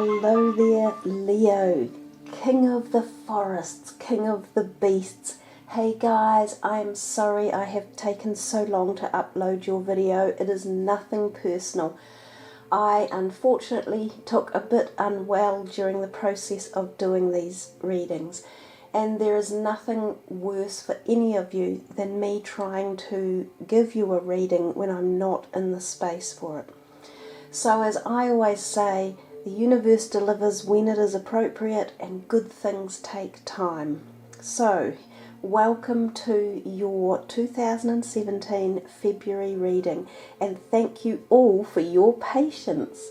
Hello there, Leo, king of the forests, king of the beasts. Hey guys, I'm sorry I have taken so long to upload your video. It is nothing personal. I unfortunately took a bit unwell during the process of doing these readings, and there is nothing worse for any of you than me trying to give you a reading when I'm not in the space for it. So as I always say, the universe delivers when it is appropriate, and good things take time. So, welcome to your 2017 February reading, and thank you all for your patience.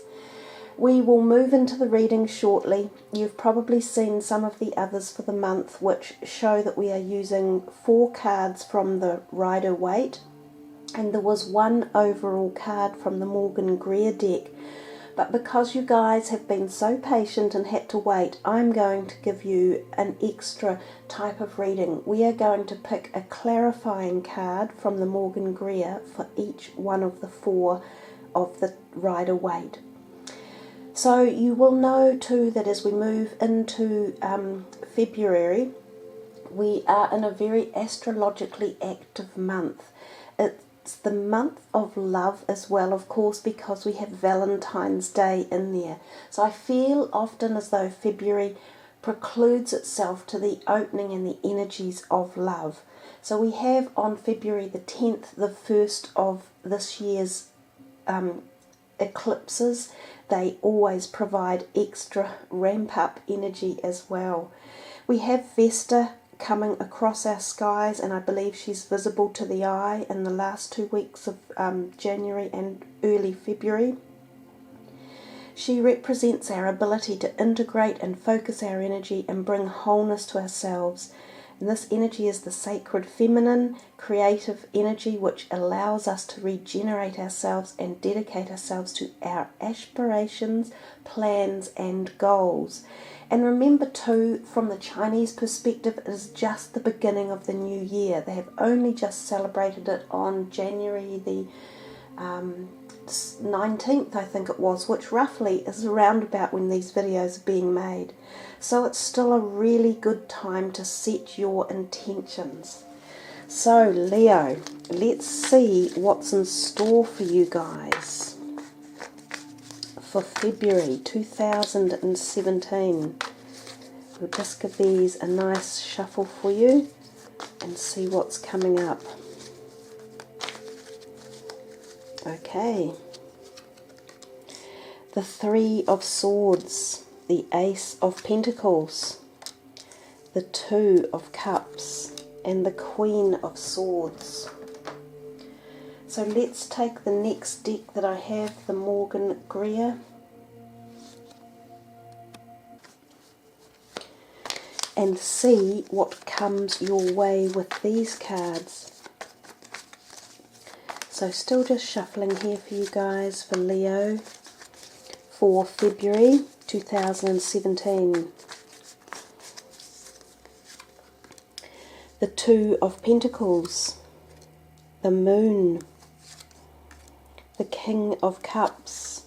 We will move into the reading shortly. You've probably seen some of the others for the month, which show that we are using 4 cards from the Rider-Waite. And there was one overall card from the Morgan Greer deck. But because you guys have been so patient and had to wait, I'm going to give you an extra type of reading. We are going to pick a clarifying card from the Morgan Greer for each one of the 4 of the Rider-Waite. So you will know too that as we move into February, we are in a very astrologically active month. It's the month of love as well, of course, because we have Valentine's Day in there. So I feel often as though February precludes itself to the opening and the energies of love. So we have on February the 10th, the first of this year's eclipses. They always provide extra ramp up energy as well. We have Vesta coming across our skies, and I believe she's visible to the eye in the last 2 weeks of January and early February. She represents our ability to integrate and focus our energy and bring wholeness to ourselves. And this energy is the sacred feminine, creative energy which allows us to regenerate ourselves and dedicate ourselves to our aspirations, plans and goals. And remember too, from the Chinese perspective, it is just the beginning of the new year. They have only just celebrated it on January the 19th, I think it was, which roughly is around about when these videos are being made. So it's still a really good time to set your intentions. So Leo, let's see what's in store for you guys for February 2017. We'll just give these a nice shuffle for you and see what's coming up. Okay. The 3 of Swords, the Ace of Pentacles, the 2 of Cups, and the Queen of Swords. So let's take the next deck that I have, the Morgan Greer. And see what comes your way with these cards. So still just shuffling here for you guys for Leo for February 2017. The 2 of Pentacles, the Moon, the King of Cups,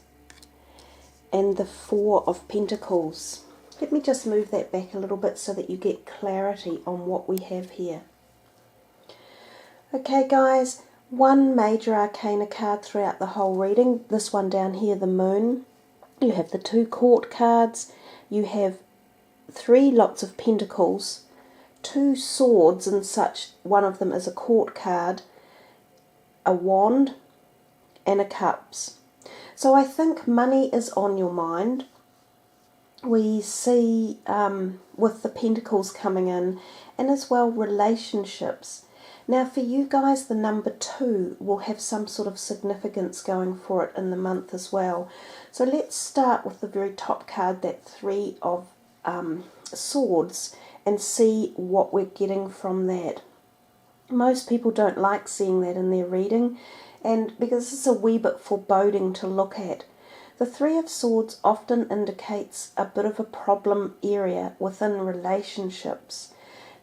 and the 4 of Pentacles. Let me just move that back a little bit so that you get clarity on what we have here. Okay guys, one major arcana card throughout the whole reading, this one down here, the Moon. You have the 2 court cards, you have 3 lots of pentacles, 2 swords and such, one of them is a court card, a wand and a cups. So I think money is on your mind. We see with the pentacles coming in, and as well relationships. Now for you guys, the number 2 will have some sort of significance going for it in the month as well. So let's start with the very top card, that 3 of Swords, and see what we're getting from that. Most people don't like seeing that in their reading, and because it's a wee bit foreboding to look at. The 3 of Swords often indicates a bit of a problem area within relationships.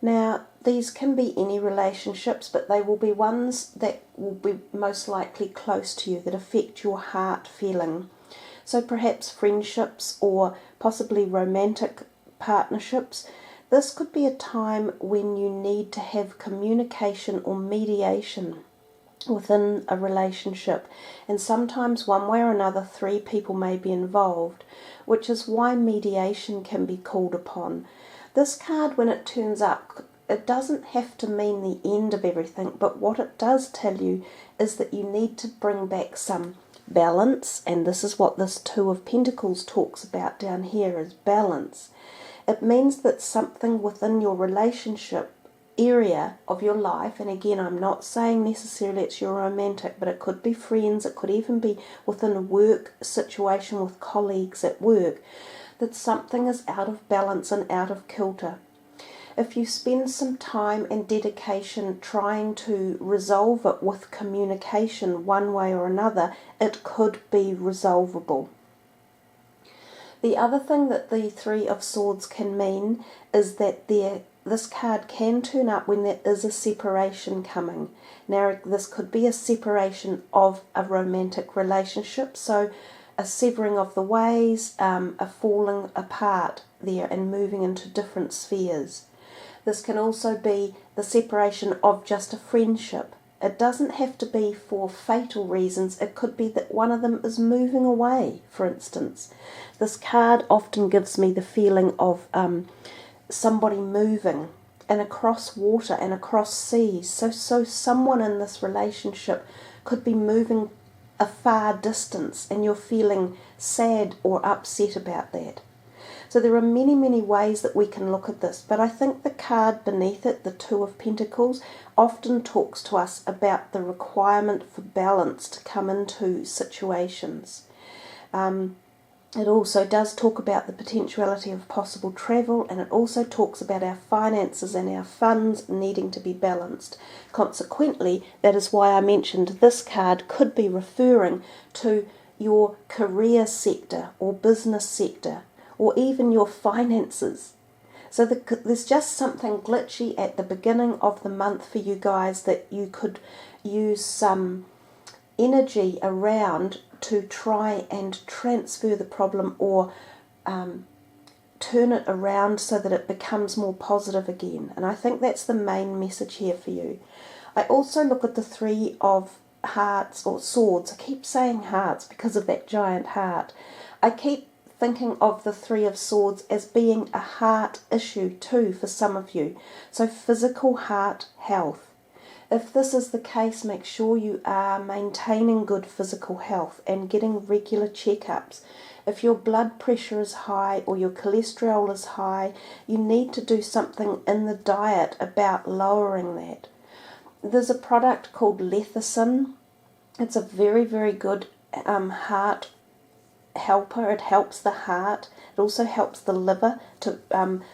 Now, these can be any relationships, but they will be ones that will be most likely close to you, that affect your heart feeling. So perhaps friendships or possibly romantic partnerships. This could be a time when you need to have communication or mediation within a relationship, and sometimes one way or another 3 people may be involved, which is why mediation can be called upon. This card, when it turns up, it doesn't have to mean the end of everything, but what it does tell you is that you need to bring back some balance, and this is what this Two of Pentacles talks about down here, is balance. It means that something within your relationship area of your life, and again, I'm not saying necessarily it's your romantic, but it could be friends, it could even be within a work situation with colleagues at work, that something is out of balance and out of kilter. If you spend some time and dedication trying to resolve it with communication one way or another, it could be resolvable. The other thing that the Three of Swords can mean is that this card can turn up when there is a separation coming. Now, this could be a separation of a romantic relationship, so a severing of the ways, a falling apart there and moving into different spheres. This can also be the separation of just a friendship. It doesn't have to be for fatal reasons. It could be that one of them is moving away, for instance. This card often gives me the feeling of somebody moving and across water and across seas. So someone in this relationship could be moving a far distance and you're feeling sad or upset about that. So there are many, many ways that we can look at this, but I think the card beneath it, the Two of Pentacles, often talks to us about the requirement for balance to come into situations. It also does talk about the potentiality of possible travel, and it also talks about our finances and our funds needing to be balanced. Consequently, that is why I mentioned this card could be referring to your career sector or business sector, or even your finances. So there's just something glitchy at the beginning of the month for you guys that you could use some energy around to try and transfer the problem or turn it around so that it becomes more positive again. And I think that's the main message here for you. I also look at the Three of Hearts or Swords. I keep saying hearts because of that giant heart. I keep thinking of the Three of Swords as being a heart issue too for some of you. So physical heart health. If this is the case, make sure you are maintaining good physical health and getting regular checkups. If your blood pressure is high or your cholesterol is high, you need to do something in the diet about lowering that. There's a product called lecithin. It's a very, very good heart helper. It helps the heart. It also helps the liver to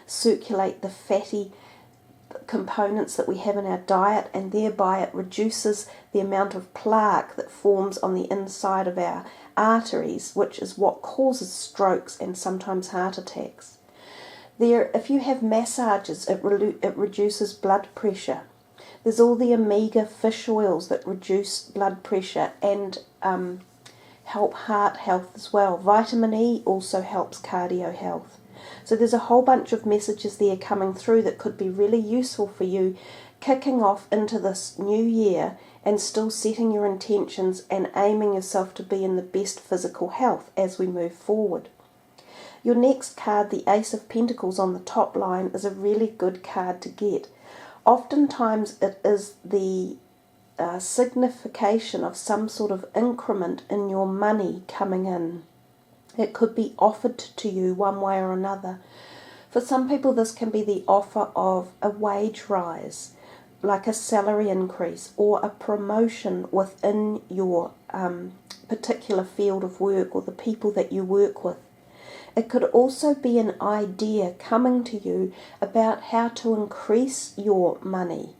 circulate the fatty components that we have in our diet, and thereby it reduces the amount of plaque that forms on the inside of our arteries, which is what causes strokes and sometimes heart attacks. If you have massages, it reduces blood pressure. There's all the omega fish oils that reduce blood pressure and help heart health as well. Vitamin E also helps cardio health. So there's a whole bunch of messages there coming through that could be really useful for you kicking off into this new year and still setting your intentions and aiming yourself to be in the best physical health as we move forward. Your next card, the Ace of Pentacles on the top line, is a really good card to get. Oftentimes it is the signification of some sort of increment in your money coming in. It could be offered to you one way or another. For some people, this can be the offer of a wage rise, like a salary increase or a promotion within your particular field of work or the people that you work with. It could also be an idea coming to you about how to increase your money.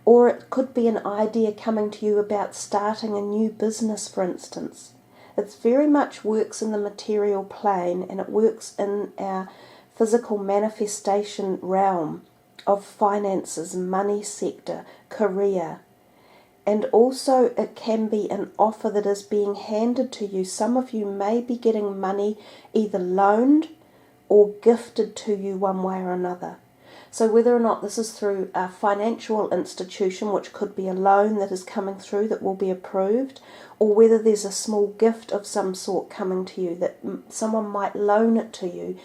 Or it could be an idea coming to you about starting a new business, for instance. It very much works in the material plane, and it works in our physical manifestation realm of finances, money sector, career. And also it can be an offer that is being handed to you. Some of you may be getting money either loaned or gifted to you one way or another. So whether or not this is through a financial institution, which could be a loan that is coming through that will be approved, or whether there's a small gift of some sort coming to you that someone might loan it to you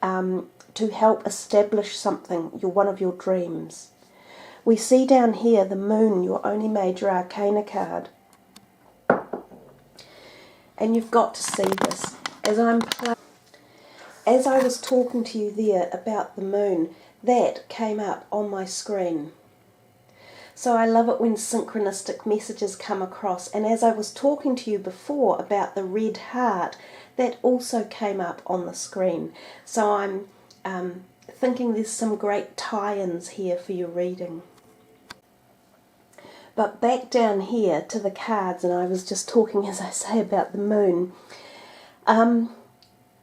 to help establish something, one of your dreams. We see down here the Moon, your only major arcana card. And you've got to see this. As I was talking to you there about the Moon, that came up on my screen. So I love it when synchronistic messages come across. And as I was talking to you before about the red heart, that also came up on the screen. So I'm thinking there's some great tie-ins here for your reading. But back down here to the cards, and I was just talking, as I say, about the Moon.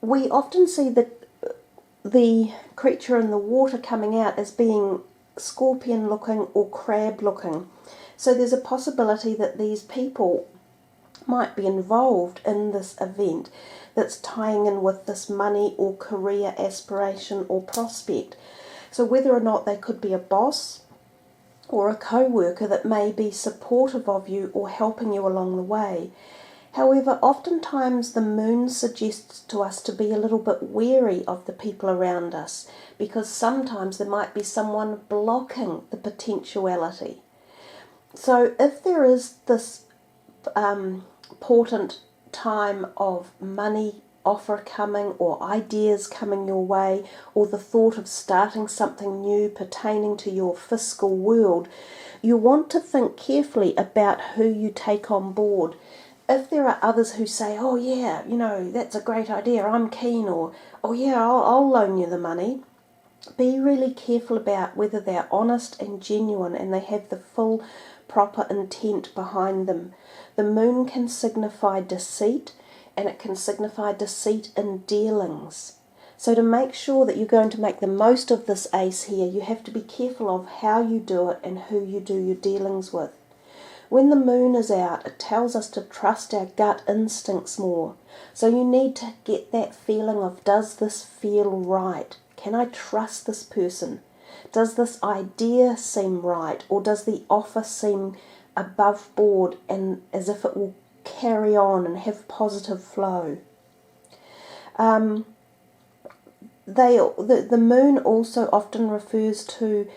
We often see the creature in the water coming out as being scorpion looking or crab looking. So there's a possibility that these people might be involved in this event that's tying in with this money or career aspiration or prospect. So whether or not they could be a boss or a co-worker that may be supportive of you or helping you along the way. However, oftentimes the Moon suggests to us to be a little bit wary of the people around us, because sometimes there might be someone blocking the potentiality. So if there is this important time of money offer coming or ideas coming your way, or the thought of starting something new pertaining to your fiscal world, you want to think carefully about who you take on board. If there are others who say, oh yeah, that's a great idea, I'm keen, or oh yeah, I'll loan you the money, be really careful about whether they're honest and genuine and they have the full proper intent behind them. The Moon can signify deceit, and it can signify deceit in dealings. So to make sure that you're going to make the most of this ace here, you have to be careful of how you do it and who you do your dealings with. When the Moon is out, it tells us to trust our gut instincts more. So you need to get that feeling of, does this feel right? Can I trust this person? Does this idea seem right? Or does the offer seem above board and as if it will carry on and have positive flow? The Moon also often refers to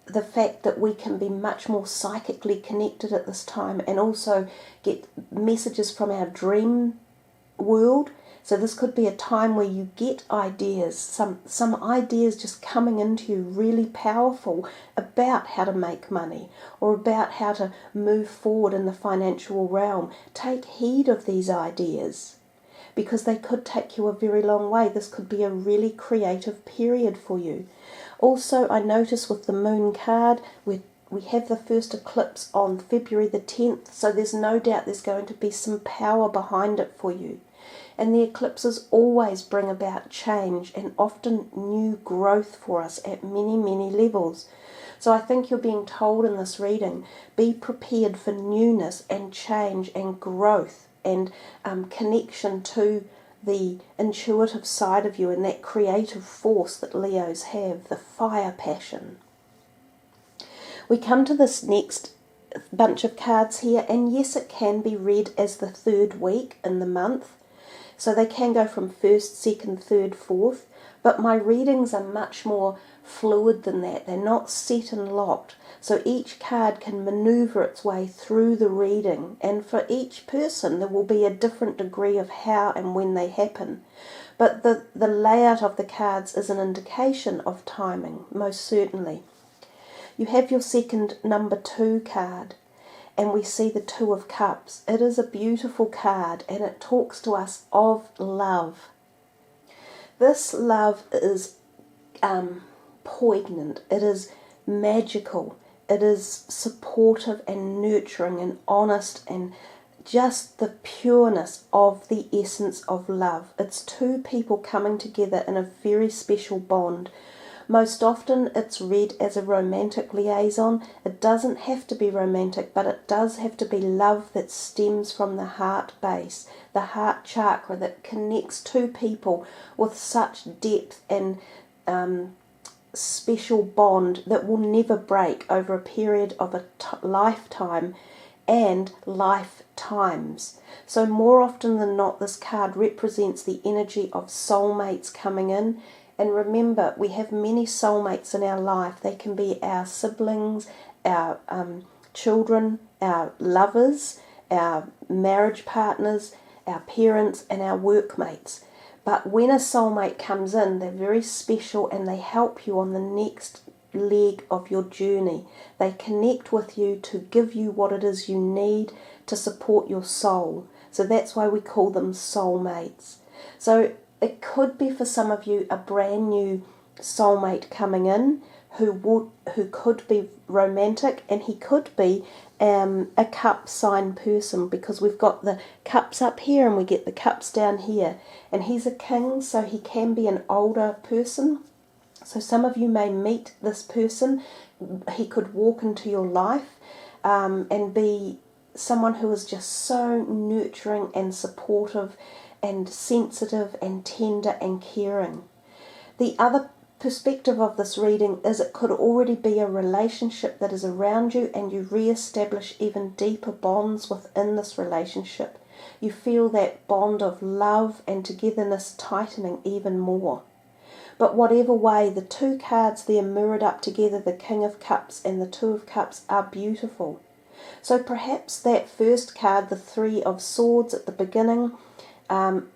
the fact that we can be much more psychically connected at this time and also get messages from our dream world. So this could be a time where you get ideas, some ideas just coming into you really powerful about how to make money or about how to move forward in the financial realm. Take heed of these ideas, because they could take you a very long way. This could be a really creative period for you. Also, I notice with the Moon card, we have the first eclipse on February the 10th, so there's no doubt there's going to be some power behind it for you. And the eclipses always bring about change and often new growth for us at many, many levels. So I think you're being told in this reading, be prepared for newness and change and growth and connection to the intuitive side of you and that creative force that Leos have, the fire passion. We come to this next bunch of cards here, and yes, it can be read as the third week in the month. So they can go from first, second, third, fourth, but my readings are much more fluid than that. They're not set and locked. So each card can maneuver its way through the reading, and for each person there will be a different degree of how and when they happen. But the layout of the cards is an indication of timing, most certainly. You have your second number 2 card, and we see the 2 of Cups. It is a beautiful card, and it talks to us of love. This love is poignant. It is magical. It is supportive and nurturing and honest and just the pureness of the essence of love. It's 2 people coming together in a very special bond. Most often it's read as a romantic liaison. It doesn't have to be romantic, but it does have to be love that stems from the heart base, the heart chakra that connects two people with such depth and special bond that will never break over a period of a lifetime and lifetimes. So more often than not, this card represents the energy of soulmates coming in. And remember, we have many soulmates in our life. They can be our siblings, our children, our lovers, our marriage partners, our parents, and our workmates. But when a soulmate comes in, they're very special and they help you on the next leg of your journey. They connect with you to give you what it is you need to support your soul. So that's why we call them soulmates. So it could be for some of you a brand new soulmate coming in who could be romantic, and he could be a cup sign person, because we've got the cups up here and we get the cups down here. And he's a king, so he can be an older person. So some of you may meet this person. He could walk into your life and be someone who is just so nurturing and supportive and sensitive and tender and caring. The other perspective of this reading is it could already be a relationship that is around you, and you re-establish even deeper bonds within this relationship. You feel that bond of love and togetherness tightening even more. But whatever way, the two cards there mirrored up together, the King of Cups and the Two of Cups, are beautiful. So perhaps that first card, the Three of Swords at the beginning,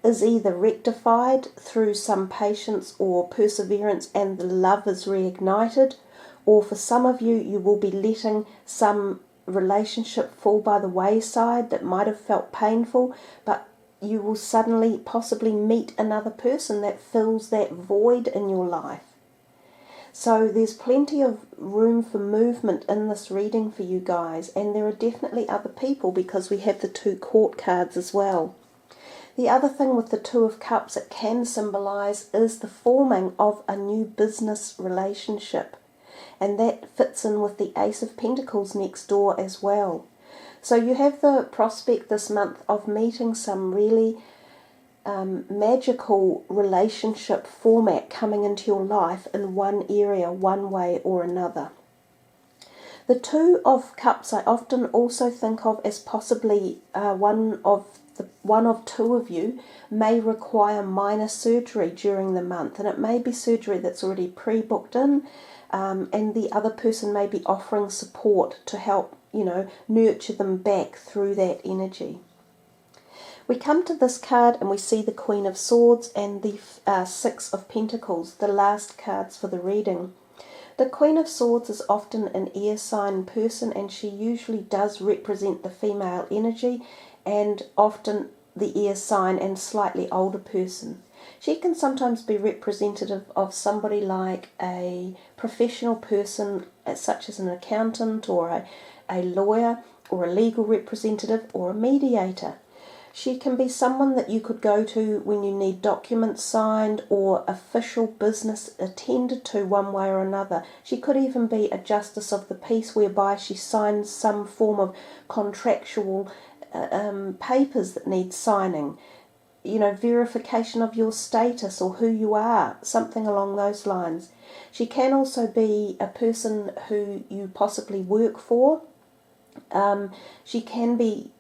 is either rectified through some patience or perseverance and the love is reignited, or for some of you, you will be letting some relationship fall by the wayside that might have felt painful, but you will suddenly possibly meet another person that fills that void in your life. So there's plenty of room for movement in this reading for you guys, and there are definitely other people because we have the two court cards as well. The other thing with the Two of Cups it can symbolize is the forming of a new business relationship, and that fits in with the Ace of Pentacles next door as well. So you have the prospect this month of meeting some really magical relationship format coming into your life in one area, one way or another. The Two of Cups I often also think of as possibly one of two of you may require minor surgery during the month, and it may be surgery that's already pre-booked in, and the other person may be offering support to help, nurture them back through that energy. We come to this card and we see the Queen of Swords and the Six of Pentacles, the last cards for the reading. The Queen of Swords is often an air sign person, and she usually does represent the female energy, and often the air sign and slightly older person. She can sometimes be representative of somebody like a professional person, such as an accountant or a lawyer or a legal representative or a mediator. She can be someone that you could go to when you need documents signed or official business attended to one way or another. She could even be a justice of the peace, whereby she signs some form of contractual papers that need signing, verification of your status or who you are, something along those lines. She can also be a person who you possibly work for. She can be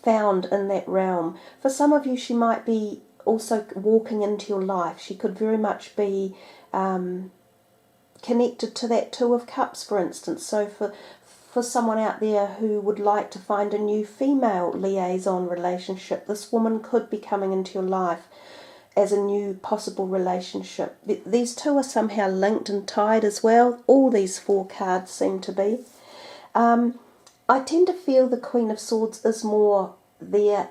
found in that realm. For some of you, she might be also walking into your life. She could very much be connected to that Two of Cups, for instance. So for someone out there who would like to find a new female liaison relationship, this woman could be coming into your life as a new possible relationship. These two are somehow linked and tied as well. All these four cards seem to be. I tend to feel the Queen of Swords is more there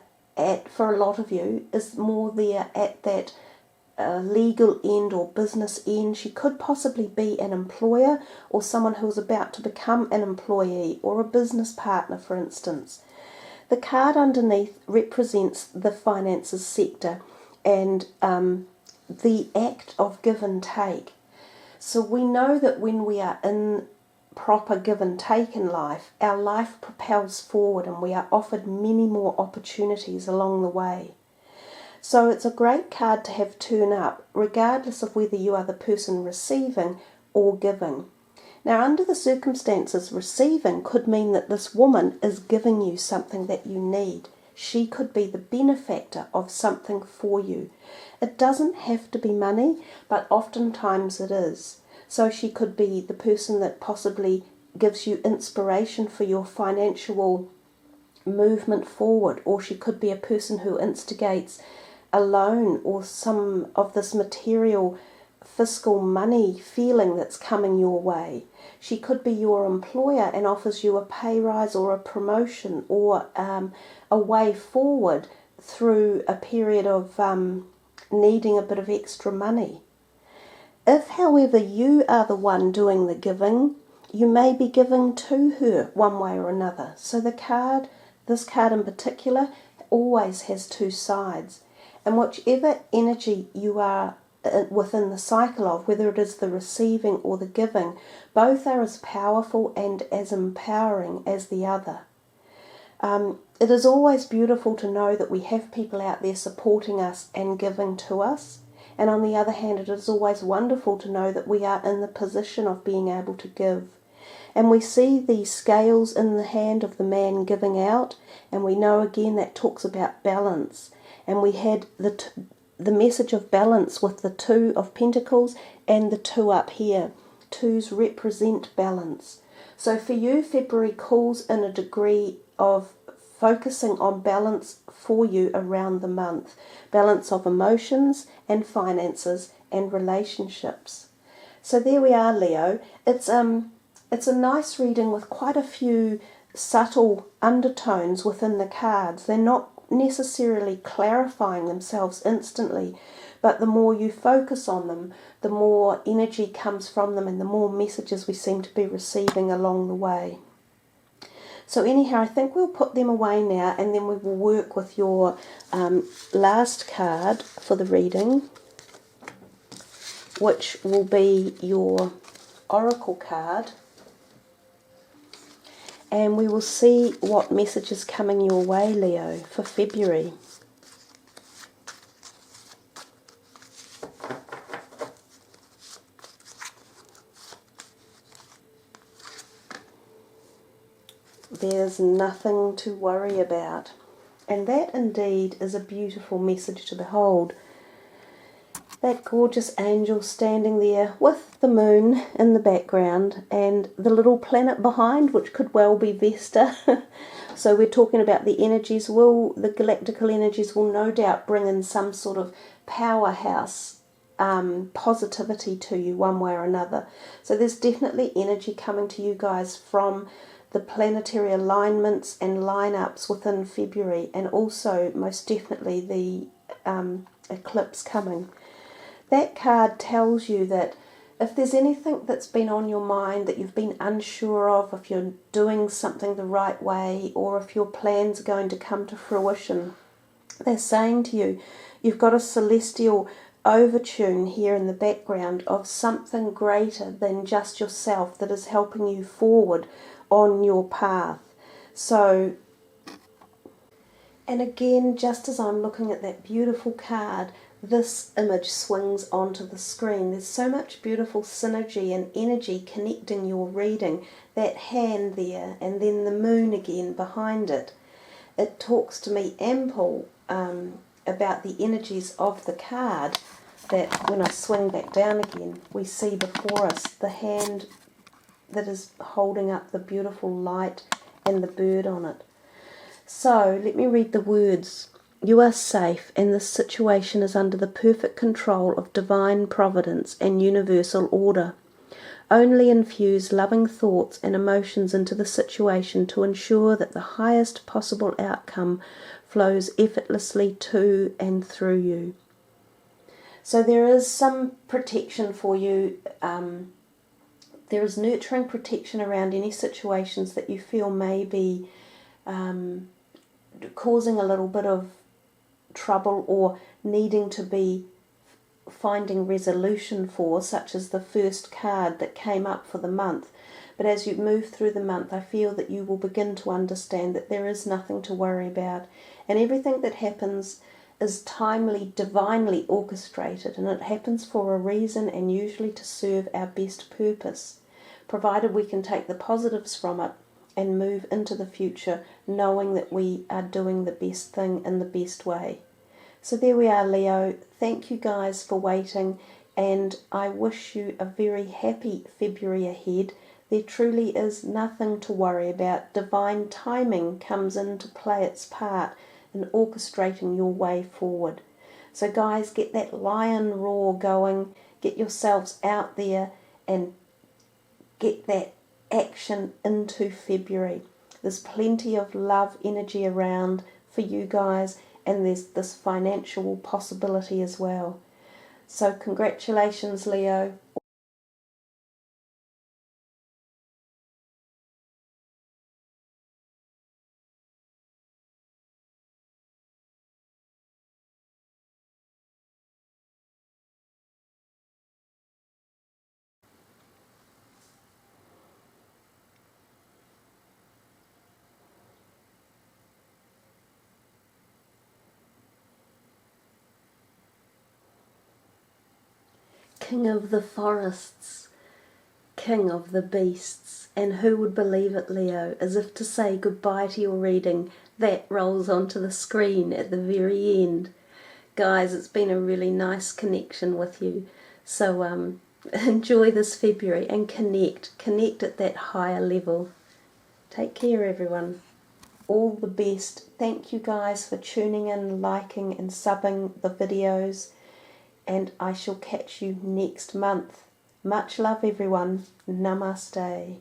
for a lot of you, is more there at that legal end or business end. She could possibly be an employer or someone who is about to become an employee or a business partner, for instance. The card underneath represents the finances sector and the act of give and take. So we know that when we are in proper give and take in life, our life propels forward and we are offered many more opportunities along the way. So it's a great card to have turn up, regardless of whether you are the person receiving or giving. Now, under the circumstances, receiving could mean that this woman is giving you something that you need. She could be the benefactor of something for you. It doesn't have to be money, but oftentimes it is. So she could be the person that possibly gives you inspiration for your financial movement forward, or she could be a person who instigates a loan or some of this material fiscal money feeling that's coming your way. She could be your employer and offers you a pay rise or a promotion or a way forward through a period of needing a bit of extra money. If, however, you are the one doing the giving, you may be giving to her one way or another. So this card in particular, always has two sides. And whichever energy you are within the cycle of, whether it is the receiving or the giving, both are as powerful and as empowering as the other. It is always beautiful to know that we have people out there supporting us and giving to us. And on the other hand, it is always wonderful to know that we are in the position of being able to give. And we see the scales in the hand of the man giving out, and we know again that talks about balance. And we had the message of balance with the 2 of Pentacles and the 2 up here. 2s represent balance. So for you, February calls in a degree of focusing on balance for you around the month. Balance of emotions and finances and relationships. So there we are, Leo. It's a nice reading with quite a few subtle undertones within the cards. They're not necessarily clarifying themselves instantly, but the more you focus on them, the more energy comes from them and the more messages we seem to be receiving along the way. So anyhow, I think we'll put them away now, and then we will work with your last card for the reading, which will be your oracle card. And we will see what message is coming your way, Leo, for February. There's nothing to worry about. And that indeed is a beautiful message to behold. That gorgeous angel standing there with the moon in the background and the little planet behind, which could well be Vesta. So we're talking about the energies. The galactical energies will no doubt bring in some sort of powerhouse positivity to you one way or another. So there's definitely energy coming to you guys from the planetary alignments and lineups within February, and also most definitely the eclipse coming. That card tells you that if there's anything that's been on your mind that you've been unsure of, if you're doing something the right way, or if your plans are going to come to fruition, they're saying to you, you've got a celestial overtune here in the background of something greater than just yourself that is helping you forward on your path. So, and again, just as I'm looking at that beautiful card, this image swings onto the screen. There's so much beautiful synergy and energy connecting your reading. That hand there, and then the moon again behind it. It talks to me ample about the energies of the card, that when I swing back down again, we see before us the hand that is holding up the beautiful light and the bird on it. So let me read the words. You are safe, and this situation is under the perfect control of divine providence and universal order. Only infuse loving thoughts and emotions into the situation to ensure that the highest possible outcome flows effortlessly to and through you. So there is some protection for you. There is nurturing protection around any situations that you feel may be causing a little bit of trouble or needing to be finding resolution for, such as the first card that came up for the month. But as you move through the month, I feel that you will begin to understand that there is nothing to worry about, and everything that happens is timely, divinely orchestrated, and it happens for a reason and usually to serve our best purpose, provided we can take the positives from it and move into the future knowing that we are doing the best thing in the best way. So there we are, Leo. Thank you guys for waiting, and I wish you a very happy February ahead. There truly is nothing to worry about. Divine timing comes in to play its part in orchestrating your way forward. So guys, get that lion roar going, get yourselves out there and get that action into February. There's plenty of love energy around for you guys, and there's this financial possibility as well. So congratulations, Leo. King of the forests, king of the beasts, and who would believe it, Leo? As if to say goodbye to your reading, that rolls onto the screen at the very end. Guys, it's been a really nice connection with you. So enjoy this February and connect at that higher level. Take care, everyone. All the best. Thank you guys for tuning in, liking and subbing the videos, and I shall catch you next month. Much love, everyone. Namaste.